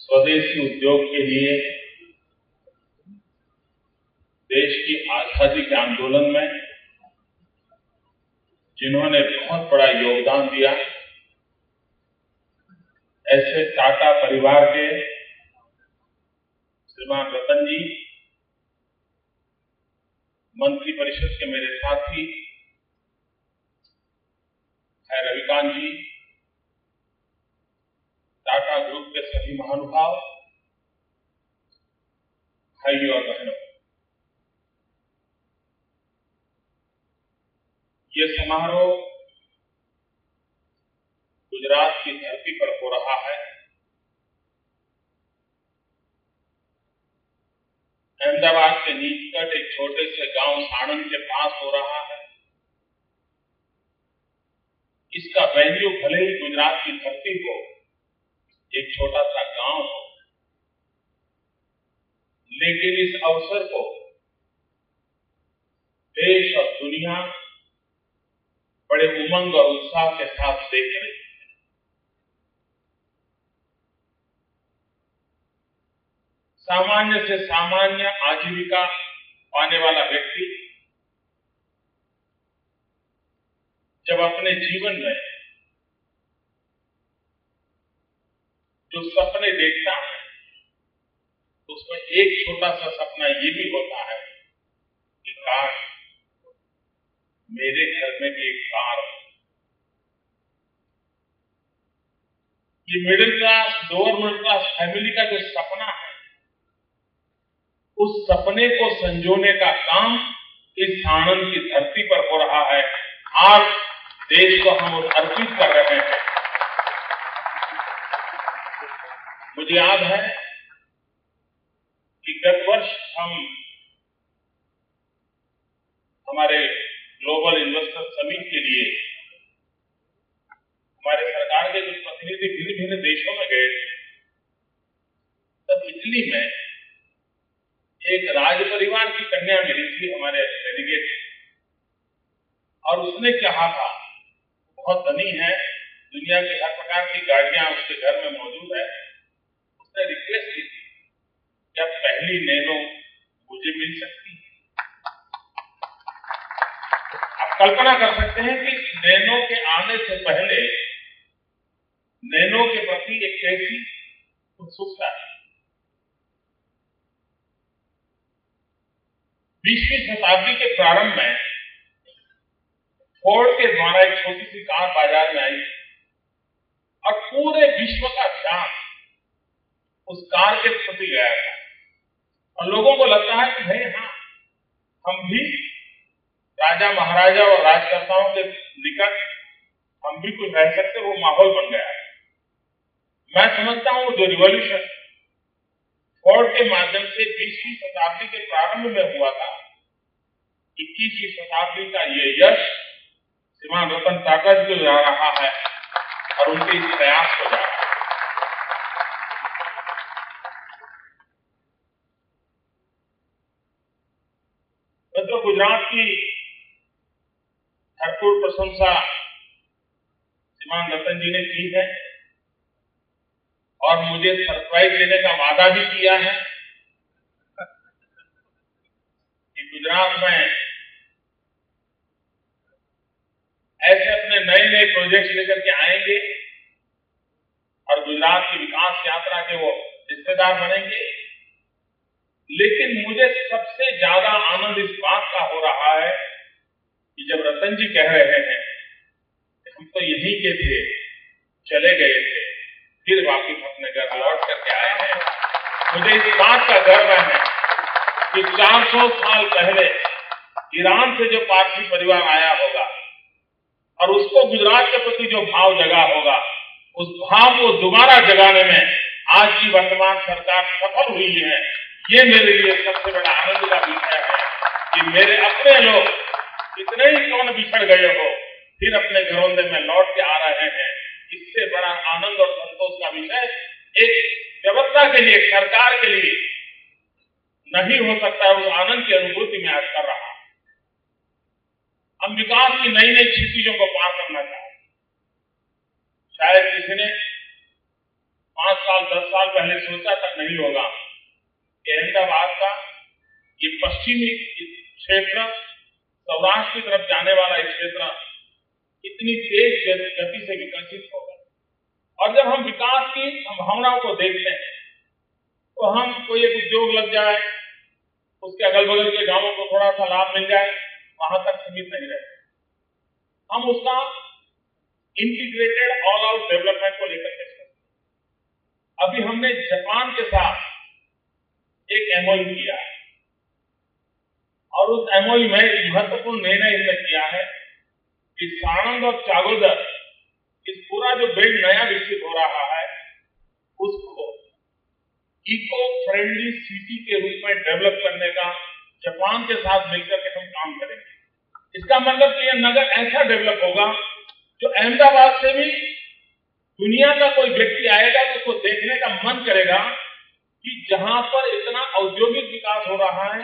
स्वदेशी उद्योग के लिए देश की आजादी के आंदोलन में जिन्होंने बहुत बड़ा योगदान दिया, ऐसे टाटा परिवार के श्रीमान रतन जी, मंत्री परिषद के मेरे साथी है रविकांत जी, टाटा ग्रुप के सभी महानुभाव, भाइयों और बहनों, ये समारोह गुजरात की धरती पर हो रहा है। अहमदाबाद के निकट एक छोटे से गांव साणंद के पास हो रहा है। इसका वेन्यू भले ही गुजरात की धरती हो, एक छोटा सा गांव हो, लेकिन इस अवसर को देश और दुनिया बड़े उमंग और उत्साह के साथ देख रही है। सामान्य से सामान्य आजीविका पाने वाला व्यक्ति जब अपने जीवन में जो सपने देखता है, तो उसमें एक छोटा सा सपना ये भी होता है कि काश मेरे घर में भी एक कार हो। ये middle class, lower middle class family का जो सपना है, उस सपने को संजोने का काम इस साणंद की धरती पर हो रहा है। आज देश को हम अर्पित कर रहे हैं। मुझे याद है कि गत वर्ष हम हमारे ग्लोबल इन्वेस्टर समिट के लिए हमारे सरकार के कुछ प्रतिनिधि भिन्न भिन्न देशों में गए थे। तब इटली में एक राज परिवार की कन्या मिली थी हमारे डेलीगेट, और उसने कहा था, बहुत धनी है, दुनिया की हर प्रकार की गाड़ियां उसके घर में मौजूद है। उसने रिक्वेस्ट की थी, क्या पहली नैनो मुझे मिल सकती है? आप कल्पना कर सकते हैं कि नैनो के आने से पहले नैनो के प्रति एक कैसी उत्सुकता है। 20वीं शताब्दी के प्रारंभ में फोर्ड के द्वारा एक छोटी सी कार बाजार में आई और पूरे विश्व का ध्यान उस कार के प्रति गया था, और लोगों को लगता है कि भाई हाँ, हम भी राजा महाराजा और राजकर्ताओं के निकट हम भी कुछ रह सकते, वो माहौल बन गया है। मैं समझता हूं जो रिवॉल्यूशन फोर्ड के माध्यम से 20वीं शताब्दी के प्रारंभ में हुआ था, 21वीं शताब्दी का ये यश श्रीमान रतन टाटा जी को जा रहा है और उनके इस प्रयास को जा रहा है। तो गुजरात की भरपूर प्रशंसा श्रीमान रतन जी ने की है और मुझे सरप्राइज देने का वादा भी किया है कि गुजरात में ऐसे अपने नए नए प्रोजेक्ट लेकर के आएंगे और गुजरात की विकास यात्रा के वो हिस्सेदार बनेंगे। लेकिन मुझे सबसे ज्यादा आनंद इस बात का हो रहा है कि जब रतन जी कह रहे हैं कि हम तो यहीं के थे, चले गए थे, फिर वापिस अपने घर लौट करके आए हैं। मुझे इस बात का गर्व है कि 400 साल पहले ईरान से जो पारसी परिवार आया होगा और उसको गुजरात के प्रति जो भाव जगा होगा, उस भाव को दोबारा जगाने में आज की वर्तमान सरकार सफल हुई है। ये मेरे लिए सबसे बड़ा आनंद का विषय है कि मेरे अपने लोग कितने ही कौन बिछड़ गए हो, फिर अपने घरों में लौट के आ रहे हैं। इससे बड़ा आनंद और संतोष का विषय एक व्यवस्था के लिए, सरकार के लिए नहीं हो सकता। उस आनंद की अनुभूति में आज कर रहा हूं। हम विकास की नई नई क्षितिजों को पार करना चाहते हैं। शायद किसी ने 5 साल 10 साल पहले सोचा तक नहीं होगा कि अहमदाबाद का ये पश्चिमी क्षेत्र, सौराष्ट्र की तरफ जाने वाला ये क्षेत्र इतनी तेज गति से विकसित होगा। और जब हम विकास की संभावनाओं को देखते हैं तो हम कोई एक उद्योग लग जाए, उसके अगल बगल के गांवों को थोड़ा सा लाभ मिल जाए, वहां तक सीमित नहीं रहते। हम उसका इंटीग्रेटेड ऑल आउट डेवलपमेंट को लेकर के सोचते हैं। अभी हमने जापान के साथ एक एमओयू किया है और उस एमओयू में एक महत्वपूर्ण निर्णय हमने किया है कि साणंद और चागोदर, इस पूरा जो बेल्ट नया विकसित हो रहा है, उसको इको फ्रेंडली सिटी के रूप में डेवलप करने का जापान के साथ मिलकर के हम काम करेंगे। इसका मतलब कि यह नगर ऐसा डेवलप होगा जो अहमदाबाद से भी दुनिया का कोई व्यक्ति आएगा तो उसको देखने का मन करेगा कि जहां पर इतना औद्योगिक विकास हो रहा है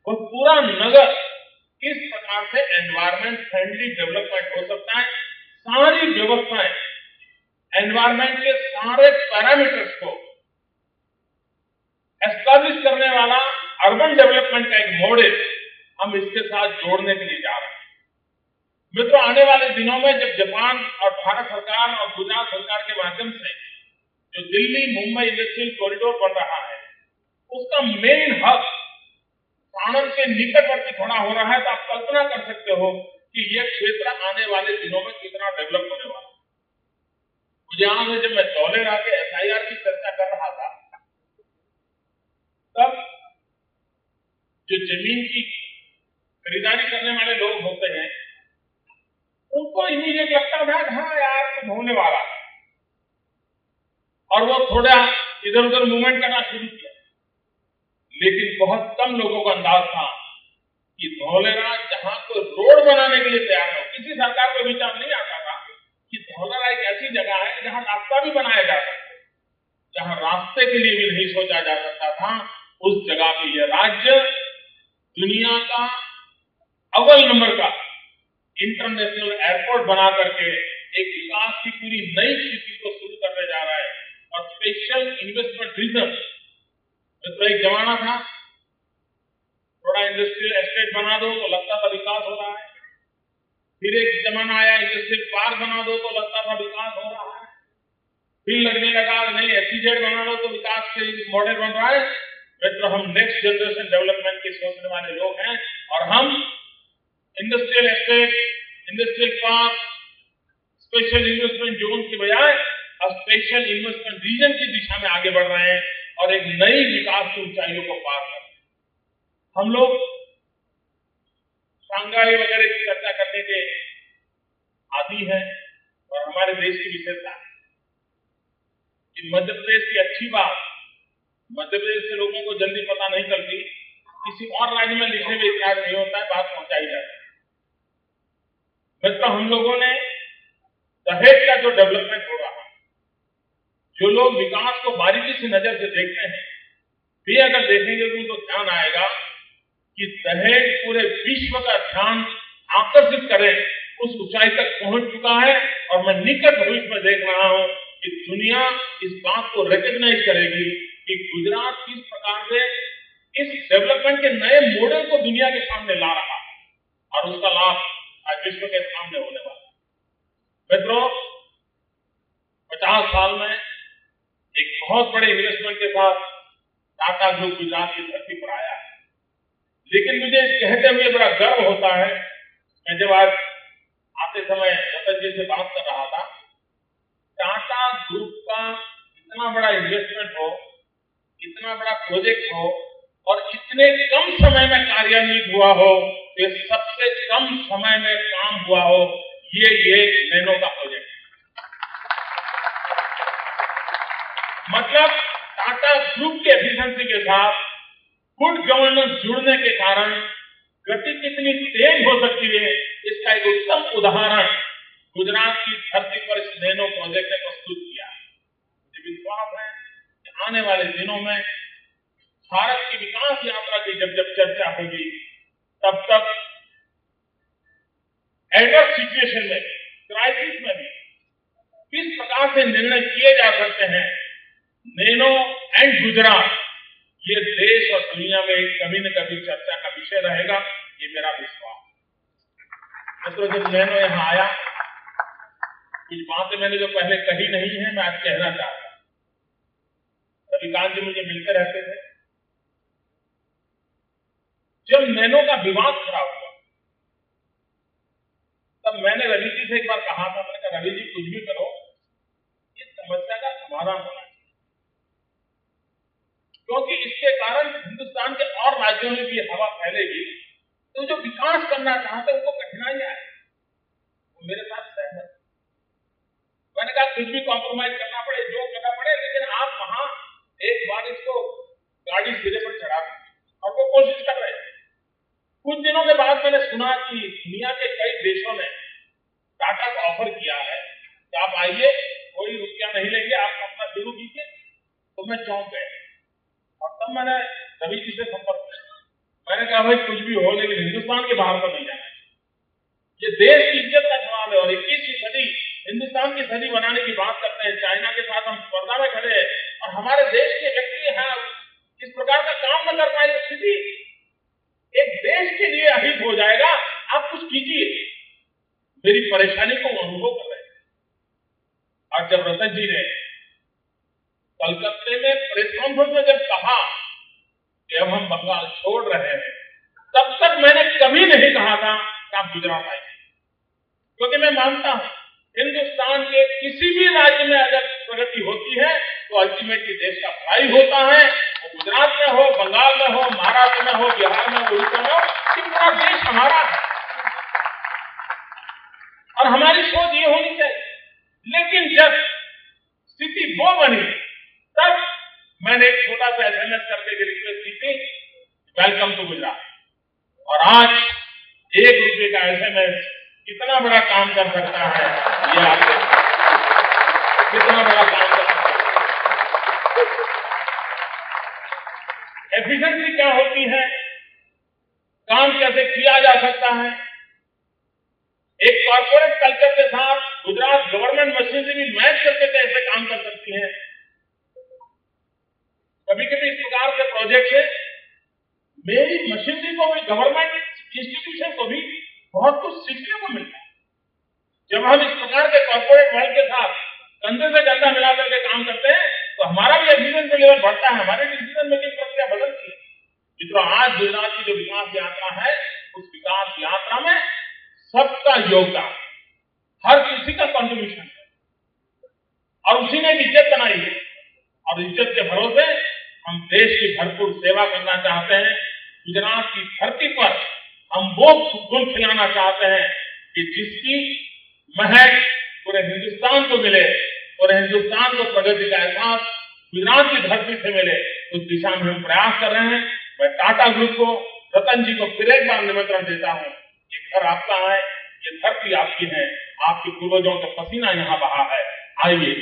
वह पूरा नगर किस प्रकार से एनवायरमेंट फ्रेंडली डेवलपमेंट हो सकता है। सारी व्यवस्थाएं, एनवायरमेंट के सारे पैरामीटर्स को एस्टैब्लिश करने वाला अर्बन डेवलपमेंट का एक मॉडल हम इसके साथ जोड़ने के लिए जा रहे हैं। मित्रों, आने वाले दिनों में जब जापान और भारत सरकार और गुजरात सरकार के माध्यम से जो दिल्ली मुंबई इंडस्ट्रियल कॉरिडोर बन रहा है, उसका मेन हब साणंद के निकटवर्ती खड़ा हो रहा है, तो आप कल्पना कर सकते हो कि यह क्षेत्र आने वाले दिनों में कितना डेवलप होने वाला है। मुझे याद है जब मैं धौलेरा के एसआईआर की चर्चा कर रहा था, तब जो जमीन की खरीदारी करने वाले लोग होते हैं उनको इमीडिएट लगता था कि हाँ यार कुछ होने वाला है, और वो थोड़ा इधर उधर मूवमेंट करना शुरू किया। लेकिन बहुत कम लोगों को अंदाज था कि धौलेरा जहां कोई रोड बनाने के लिए तैयार हो, किसी सरकार को विचार नहीं आता था कि धौलेरा एक ऐसी जगह है जहां रास्ता भी बनाया जा सकता है, जहां रास्ते के लिए भी नहीं सोचा जा सकता था, उस जगह पे यह राज्य दुनिया का अव्वल नंबर का इंटरनेशनल एयरपोर्ट बना करके एक विकास की पूरी नई स्थिति को शुरू करने जा रहा है। और स्पेशल इन्वेस्टमेंट रीजन, तो एक जमाना था थोड़ा इंडस्ट्रियल एस्टेट बना दो तो लगता था विकास हो रहा है, फिर एक जमाना आया इंडस्ट्रियल पार्क बना दो तो लगता था विकास हो रहा है, फिर लगने लगा नहीं एसईजेड बना दो तो विकास के मॉडल बन रहा है। मित्र, हम नेक्स्ट जनरेशन डेवलपमेंट के सोचने वाले लोग हैं और हम industrial estate, industrial park, special investment zone की बजाय अब स्पेशल इन्वेस्टमेंट रीजन की दिशा में आगे बढ़ रहे हैं और एक नई विकास की ऊंचाइयों को पार कर रहे हैं। हम लोग शंघाई वगैरह की चर्चा करने के आदी हैं और हमारे देश की विशेषता है कि मध्य प्रदेश की अच्छी बात मध्य प्रदेश के लोगों को जल्दी पता नहीं चलती, किसी और राज्य में लिखने में इतिहास नहीं होता है, बात पहुंचाई जाती है। मतलब हम लोगों ने दहेज का जो डेवलपमेंट हो रहा है, जो लोग विकास को बारीकी से नजर से देखते हैं, वे अगर देखेंगे तो उनको ध्यान आएगा कि दहेज पूरे विश्व का ध्यान आकर्षित करे उस ऊंचाई तक पहुंच चुका है। और मैं निकट भविष्य में देख रहा हूं कि दुनिया इस बात को रिकॉग्नाइज करेगी कि गुजरात किस प्रकार से इस डेवलपमेंट के नए मॉडल को दुनिया के सामने ला रहा है और उसका लाभ आज विश्व के सामने होने वाला है। मित्रों, 50 साल में एक बहुत बड़े इन्वेस्टमेंट के साथ टाटा ग्रुप गुजरात की धरती पर आया है। लेकिन मुझे कहते हुए बड़ा गर्व होता है, मैं जब आज आते समय रतन जी से बात कर रहा था, टाटा ग्रुप का इतना बड़ा इन्वेस्टमेंट हो, इतना बड़ा प्रोजेक्ट हो और इतने कम समय में कार्यान्वित हुआ हो, ये सबसे कम समय में काम हुआ हो, ये नैनो का प्रोजेक्ट है। मतलब टाटा ग्रुप के एफिशिएंसी के साथ गुड गवर्नेंस जुड़ने के कारण गति कितनी तेज हो सकती है, इसका एक उत्तम उदाहरण गुजरात की धरती पर इस नैनो प्रोजेक्ट ने प्रस्तुत किया है। मुझे विश्वास है कि आने वाले दिनों में भारत की विकास यात्रा की जब जब चर्चा होगी, तब तक एडवर्स सिचुएशन में भी, क्राइसिस में भी किस प्रकार से निर्णय किए जा सकते हैं, नैनो एंड गुजरात, ये देश और दुनिया में कभी न कभी चर्चा का विषय रहेगा, ये मेरा विश्वास। मित्रों, जब नैनो यहां आया, कुछ बातें मैंने जो पहले कही नहीं है, मैं आज कहना चाहता हूं। रविकांत जी मुझे मिलते रहते थे। जब नैनो का विवाद खड़ा हुआ, तब मैंने रवि जी से एक बार कहा था, मैंने कहा रवि जी कुछ भी करो, इस समस्या का समाधान होना चाहिए, क्योंकि इसके कारण हिंदुस्तान के और राज्यों में भी हवा फैलेगी, तो जो विकास करना चाहते हैं उनको कठिनाइयां आए। वो मेरे साथ सहमत। मैंने कहा कुछ भी कॉम्प्रोमाइज करना पड़े, जो करना पड़े, लेकिन आप वहां एक बार इसको गाड़ी सिरे पर चढ़ा दें, और वो कोशिश कर रहे हैं। कुछ दिनों के बाद मैंने सुना कि दुनिया के कई देशों ने टाटा को ऑफर किया है कि आप आइए, कोई रुपया नहीं लेंगे, आप अपना शुरू कीजिए। तो मैं चौंक गया, और तब मैंने रवि जी से संपर्क किया। मैंने कहा भाई कुछ भी हो, लेकिन हिंदुस्तान के बाहर तो नहीं जाना चाहिए। ये देश की इज्जत का सवाल है, और 21वीं सदी हिंदुस्तान की सदी बनाने की बात करते हैं। चाइना के साथ हम स्पर्धा में खड़े हैं, और हमारे देश के व्यक्ति हैं इस प्रकार का काम न कर पाए, स्थिति एक देश के लिए अहित हो जाएगा। आप कुछ कीजिए। मेरी परेशानी को अनुभव कर रहे हैं। और जब रतन जी ने कलकत्ते में प्रेस कॉन्फ्रेंस में जब कहा कि अब हम बंगाल छोड़ रहे हैं, तब तक मैंने कभी नहीं कहा था कि आप गुजरात आइए, क्योंकि मैं मानता हूं हिंदुस्तान के किसी भी राज्य में अगर प्रगति होती है तो अल्टीमेटली देश का भलाई होता है। वो गुजरात में हो, बंगाल में हो, महाराष्ट्र में हो, बिहार में हो, उड़ीसा में हो, कि पूरा देश हमारा है, और हमारी सोच ये होनी चाहिए। लेकिन जब स्थिति वो बनी, तब मैंने एक छोटा सा SMS करके रिक्वेस्ट की थी, वेलकम टू गुजरात। और आज ₹1 का SMS कितना बड़ा काम कर सकता है, ये आप कितना बड़ा काम कर सकता है। एफिशिएंसी क्या होती है, काम कैसे किया जा सकता है। एक कॉर्पोरेट कल्चर के साथ गुजरात गवर्नमेंट मशीनरी भी मैच करके कैसे काम कर सकती है। कभी कभी इस प्रकार के प्रोजेक्ट से मेरी मशीनरी को भी, गवर्नमेंट इंस्टीट्यूशन को भी बहुत कुछ सीखने को मिलता है। जब हम इस प्रकार के कॉर्पोरेट वर्ल्ड के साथ कंधे से कंधा मिला करके काम करते हैं, तो हमारा भी एफिशिएंसी लेवल बढ़ता है, हमारी डिसीजन मेकिंग प्रक्रिया बदलती है। मित्रों, आज गुजरात की जो विकास यात्रा है, उस विकास यात्रा में सबका योगदान, हर किसी का कंट्रीब्यूशन है, और उसी ने इज्जत बनाई है। और इज्जत के भरोसे हम देश की भरपूर सेवा करना चाहते हैं। गुजरात की धरती पर हम वो गुण खिलाना चाहते हैं कि जिसकी महक पूरे हिंदुस्तान को मिले, पूरे हिंदुस्तान को प्रगति का एहसास गुजरात की धरती से मिले। उस दिशा में हम प्रयास कर रहे हैं। मैं टाटा ग्रुप को, रतन जी को फिर एक बार निमंत्रण देता हूं। ये घर आपका है, ये धरती आपकी है, आपके पूर्वजों का पसीना यहां बहा है। आइए,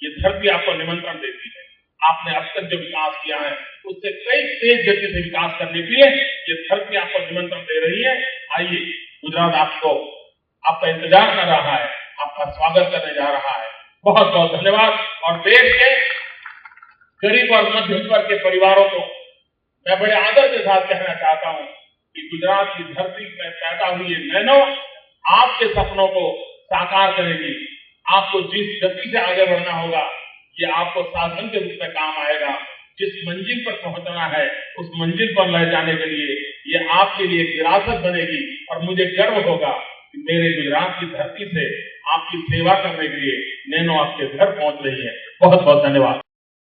ये धरती आपको निमंत्रण देती है। आपने अब तक जो विकास किया है, उससे कई तेज गति से विकास करने के लिए ये धरती आपको निमंत्रण दे रही है। आइए, गुजरात आपका इंतजार कर रहा है, आपका स्वागत करने जा रहा है। बहुत बहुत धन्यवाद। और देश के गरीब और मध्यम वर्ग के परिवारों को मैं बड़े आदर के साथ कहना चाहता हूं कि गुजरात की धरती में पैदा हुई नैनो आपके सपनों को साकार करेगी। आपको जिस गति से आगे बढ़ना होगा, ये आपको साधन के रूप में काम आएगा। जिस मंजिल पर पहुंचना है, उस मंजिल पर ले जाने के लिए ये आपके लिए एक विरासत बनेगी। और मुझे गर्व होगा कि मेरे गुजरात की धरती से आपकी सेवा करने के लिए नैनो आपके घर पहुंच रही है। बहुत बहुत धन्यवाद।